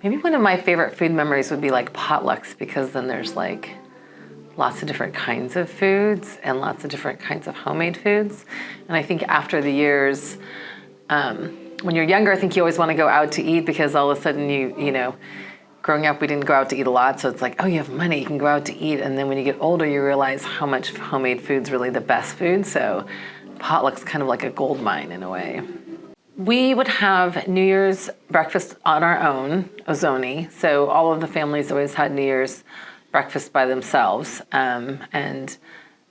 Maybe one of my favorite food memories would be like potlucks, because then there's like lots of different kinds of foods and lots of different kinds of homemade foods. And I think after the years, when you're younger, I think you always want to go out to eat, because all of a sudden you know, growing up, we didn't go out to eat a lot. So it's like, oh, you have money, you can go out to eat. And then when you get older, you realize how much homemade food's really the best food. So potluck's kind of like a gold mine in a way. We would have New Year's breakfast on our own, ozoni. So all of the families always had New Year's breakfast by themselves. And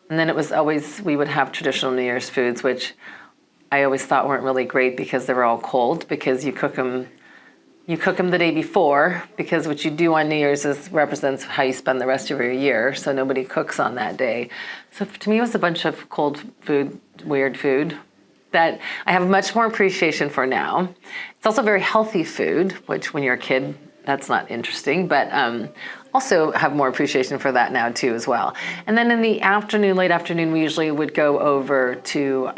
then it was always, we would have traditional New Year's foods, which I always thought weren't really great because they were all cold, because you cook them the day before, because what you do on New Year's represents how you spend the rest of your year. So nobody cooks on that day. So to me, it was a bunch of cold food, weird food that I have much more appreciation for now. It's also very healthy food, which when you're a kid, that's not interesting, but also have more appreciation for that now too as well. And then in the afternoon, late afternoon, we usually would go over to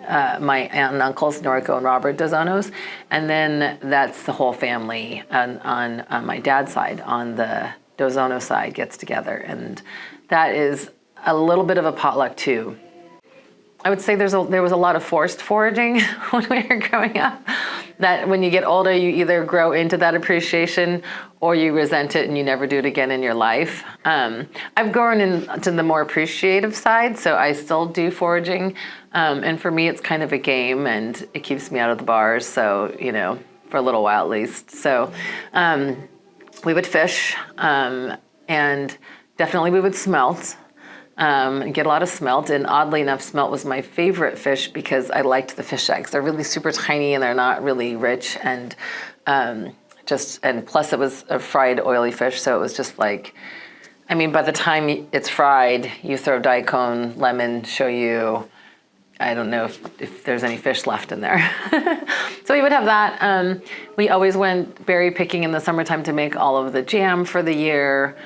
my aunt and uncles, Noriko and Robert Dozono's, and then that's the whole family on my dad's side, on the Dozono side, gets together, and that is a little bit of a potluck too. I would say there was a lot of forced foraging when we were growing up, that when you get older, you either grow into that appreciation or you resent it and you never do it again in your life. I've grown into the more appreciative side, so I still do foraging. And for me, it's kind of a game, and it keeps me out of the bars, so, you know, for a little while at least. So we would fish, and definitely we would smelt. Get a lot of smelt, and oddly enough, smelt was my favorite fish because I liked the fish eggs. They're really super tiny and they're not really rich, and plus it was a fried oily fish, so it was just like, I mean, by the time it's fried, you throw daikon, lemon, shoyu. I don't know if there's any fish left in there. So we would have that. We always went berry picking in the summertime to make all of the jam for the year.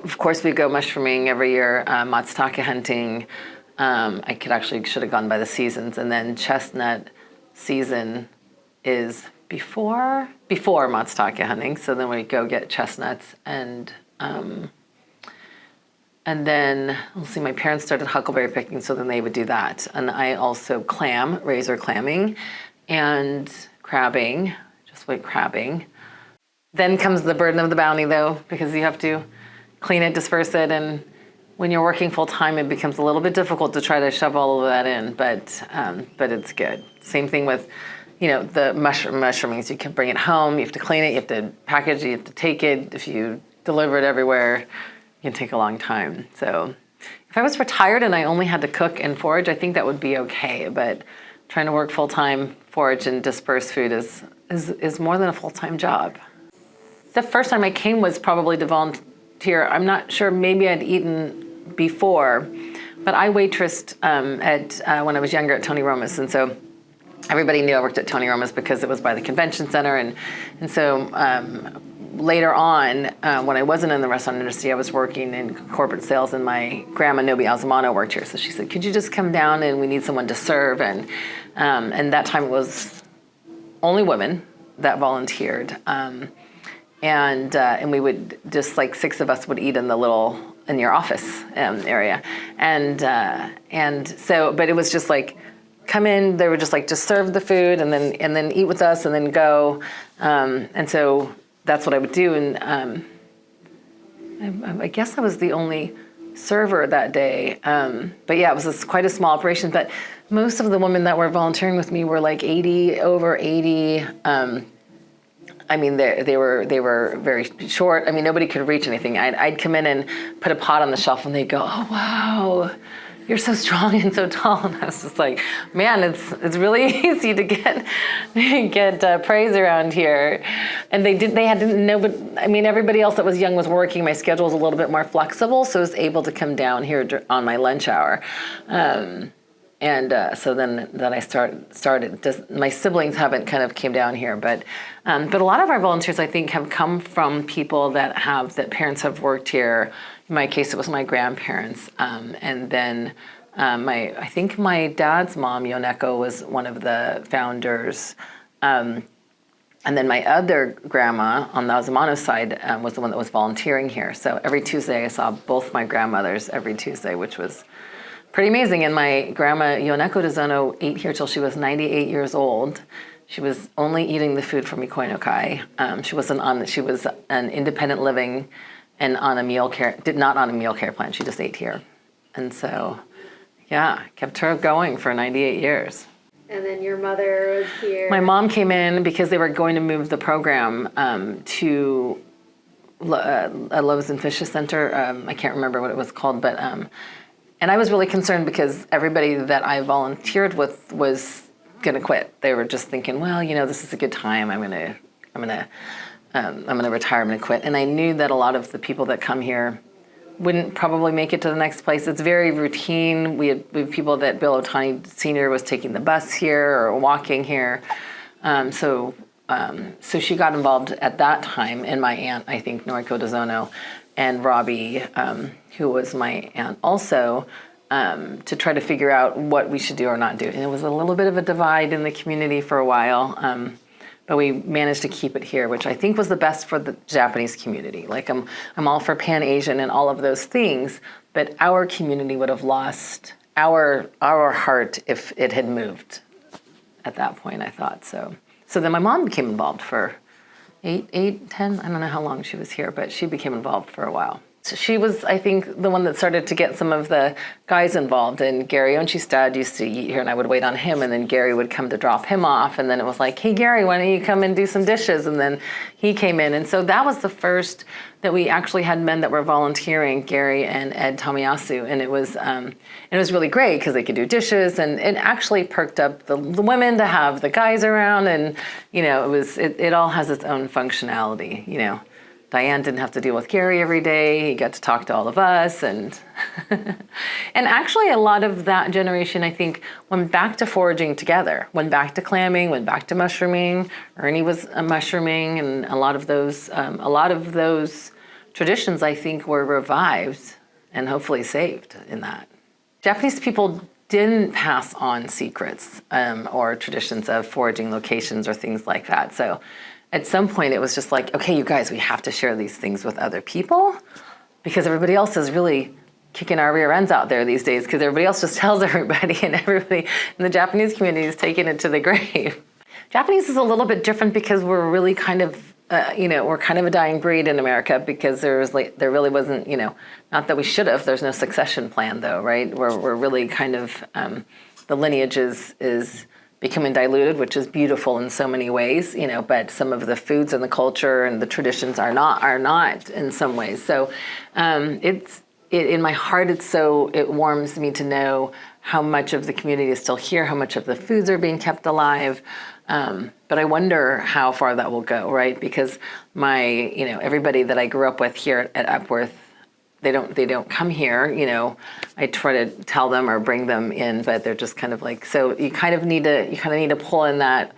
Of course, we go mushrooming every year, matsutake hunting. I should have gone by the seasons. And then chestnut season is before matsutake hunting. So then we go get chestnuts, and then, let's see, my parents started huckleberry picking, so then they would do that. And I also razor clamming, and crabbing, just went crabbing. Then comes the burden of the bounty, though, because you have to clean it, disperse it, and when you're working full time, it becomes a little bit difficult to try to shove all of that in, but it's good. Same thing with, you know, the mushroomings. You can bring it home, you have to clean it, you have to package it, you have to take it. If you deliver it everywhere, it can take a long time. So if I was retired and I only had to cook and forage, I think that would be okay, but trying to work full time, forage and disperse food is more than a full-time job. The first time I came was probably to volunteer. I'm not sure, maybe I'd eaten before, but I waitressed when I was younger at Tony Roma's, and so everybody knew I worked at Tony Roma's because it was by the convention center, and so later on, when I wasn't in the restaurant industry, I was working in corporate sales, and my grandma Nobi Alzamano worked here, so she said, "Could you just come down and we need someone to serve?" And that time it was only women that volunteered. And we would just, like, 6 of us would eat in your office area, and so, but it was just like, come in. They were just like, just serve the food and then eat with us and then go, and so that's what I would do. And I guess I was the only server that day, but yeah, it was quite a small operation. But most of the women that were volunteering with me were like over 80. I mean, they were very short. I mean, nobody could reach anything. I'd come in and put a pot on the shelf, and they'd go, "Oh, wow, you're so strong and so tall." And I was just like, man, it's really easy to get praise around here. And they had to know, but I mean, everybody else that was young was working. My schedule was a little bit more flexible, so I was able to come down here on my lunch hour. So then I started. My siblings haven't kind of came down here, but a lot of our volunteers, I think, have come from people that parents have worked here. In my case, it was my grandparents, and then I think my dad's mom, Yoneko, was one of the founders, and And then my other grandma on the Azumano side was the one that was volunteering here. So every Tuesday I saw both my grandmothers every Tuesday, which was pretty amazing. And my grandma, Yoneko Dozono, ate here till she was 98 years old. She was only eating the food from Ikoi no Kai. She was an independent living and not on a meal care plan. She just ate here. And so, yeah, kept her going for 98 years. And then your mother was here. My mom came in because they were going to move the program to a Loaves and Fishes Center. I can't remember what it was called, but and I was really concerned because everybody that I volunteered with was going to quit. They were just thinking, well, this is a good time. I'm gonna retire. I'm gonna quit. And I knew that a lot of the people that come here wouldn't probably make it to the next place. It's very routine. We have people that Bill Otani Sr. was taking the bus here or walking here. So she got involved at that time, and my aunt, I think, Noriko Dozono, and Robbie, who was my aunt also, to try to figure out what we should do or not do. And it was a little bit of a divide in the community for a while. But we managed to keep it here, which I think was the best for the Japanese community. Like I'm all for Pan-Asian and all of those things, but our community would have lost our heart if it had moved at that point, I thought. So then my mom became involved for 10, I don't know how long she was here, but she became involved for a while. So she was, I think, the one that started to get some of the guys involved. And Gary Onshi's dad used to eat here, and I would wait on him, and then Gary would come to drop him off. And then it was like, hey, Gary, why don't you come and do some dishes? And then he came in. And so that was the first that we actually had men that were volunteering, Gary and Ed Tomiyasu. And it was really great because they could do dishes, and it actually perked up the women to have the guys around. And, it all has its own functionality, Diane didn't have to deal with Gary every day. He got to talk to all of us. And and actually a lot of that generation, I think, went back to foraging together, went back to clamming, went back to mushrooming. Ernie was mushrooming, and a lot of those traditions, I think, were revived and hopefully saved in that. Japanese people didn't pass on secrets or traditions of foraging locations or things like that. So at some point, it was just like, okay, you guys, we have to share these things with other people because everybody else is really kicking our rear ends out there these days because everybody else just tells everybody, and everybody in the Japanese community is taking it to the grave. Japanese is a little bit different because we're really kind of, we're kind of a dying breed in America because there really wasn't, not that we should have. There's no succession plan, though, right? We're really kind of, the lineage is becoming diluted, which is beautiful in so many ways, but some of the foods and the culture and the traditions are not in some ways. So in my heart, it warms me to know how much of the community is still here, how much of the foods are being kept alive. But I wonder how far that will go, right? Because everybody that I grew up with here at Upworth, they don't come here, I try to tell them or bring them in, but they're just kind of like, so you kind of need to pull in that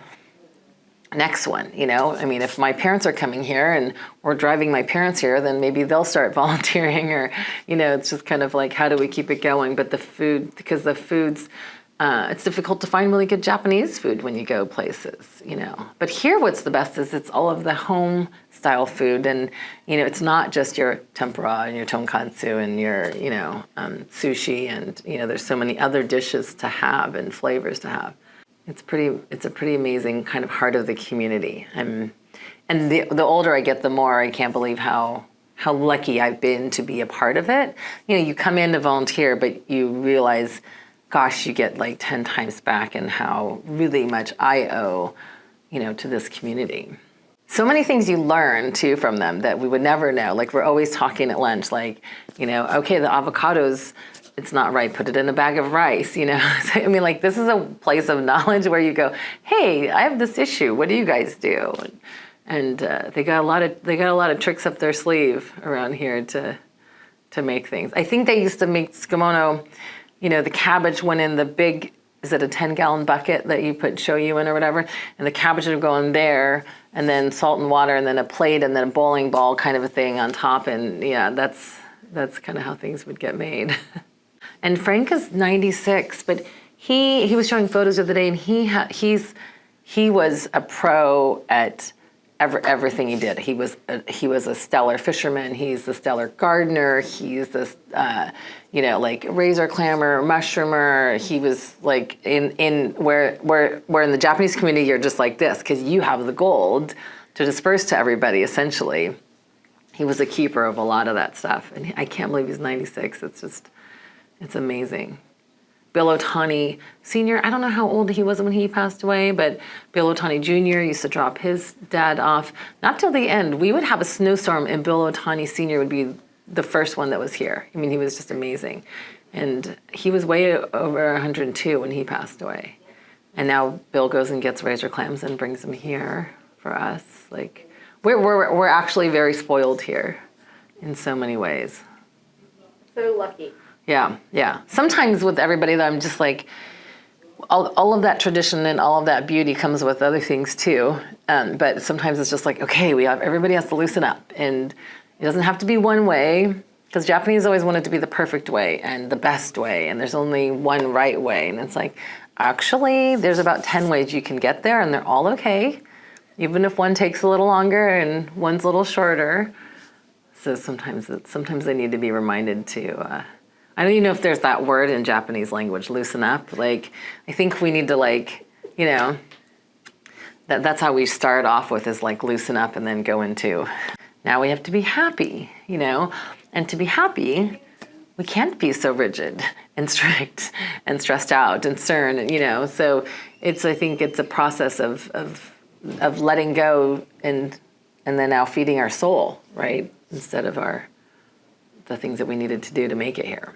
next one, I mean, if my parents are coming here and we're driving my parents here, then maybe they'll start volunteering or, it's just kind of like, how do we keep it going? But because the foods, it's difficult to find really good Japanese food when you go places, But here what's the best is it's all of the home style food, and, it's not just your tempura and your tonkatsu and your, sushi, and, there's so many other dishes to have and flavors to have. It's a pretty amazing kind of heart of the community. And the older I get, the more I can't believe how lucky I've been to be a part of it. You come in to volunteer, but you realize, gosh, you get like 10 times back, and how really much I owe, to this community. So many things you learn too from them that we would never know. Like we're always talking at lunch, like, okay, the avocados, it's not right, put it in a bag of rice, So, I mean, like this is a place of knowledge where you go, hey, I have this issue. What do you guys do? And they got a lot of tricks up their sleeve around here to make things. I think they used to make tsukemono. The cabbage went in the big, is it a 10-gallon bucket that you put shoyu in or whatever? And the cabbage would go in there, and then salt and water, and then a plate, and then a bowling ball kind of a thing on top. And yeah, that's kind of how things would get made. And Frank is 96, but he was showing photos the other day, and he was a pro at everything he did. He was a stellar fisherman. He's a stellar gardener. He's this, like razor clammer, mushroomer. He was like in where in the Japanese community you're just like this because you have the gold to disperse to everybody essentially. He was a keeper of a lot of that stuff, and I can't believe he's 96. It's amazing. Bill Otani Sr., I don't know how old he was when he passed away, but Bill Otani Jr. used to drop his dad off. Not till the end. We would have a snowstorm, and Bill Otani Sr. would be the first one that was here. I mean, he was just amazing. And he was way over 102 when he passed away. And now Bill goes and gets razor clams and brings them here for us. Like, we're actually very spoiled here in so many ways. So lucky. Yeah. Sometimes with everybody that I'm just like, all of that tradition and all of that beauty comes with other things too. But sometimes it's just like, okay, everybody has to loosen up, and it doesn't have to be one way, because Japanese always want it to be the perfect way and the best way, and there's only one right way. And it's like, actually, there's about 10 ways you can get there, and they're all okay, even if one takes a little longer and one's a little shorter. So sometimes they need to be reminded to. I don't even know if there's that word in Japanese language, loosen up. Like, I think we need to that's how we start off with, is like loosen up and then go into, now we have to be happy, and to be happy, we can't be so rigid and strict and stressed out and stern, so I think it's a process of letting go and then now feeding our soul, right? Instead of the things that we needed to do to make it here.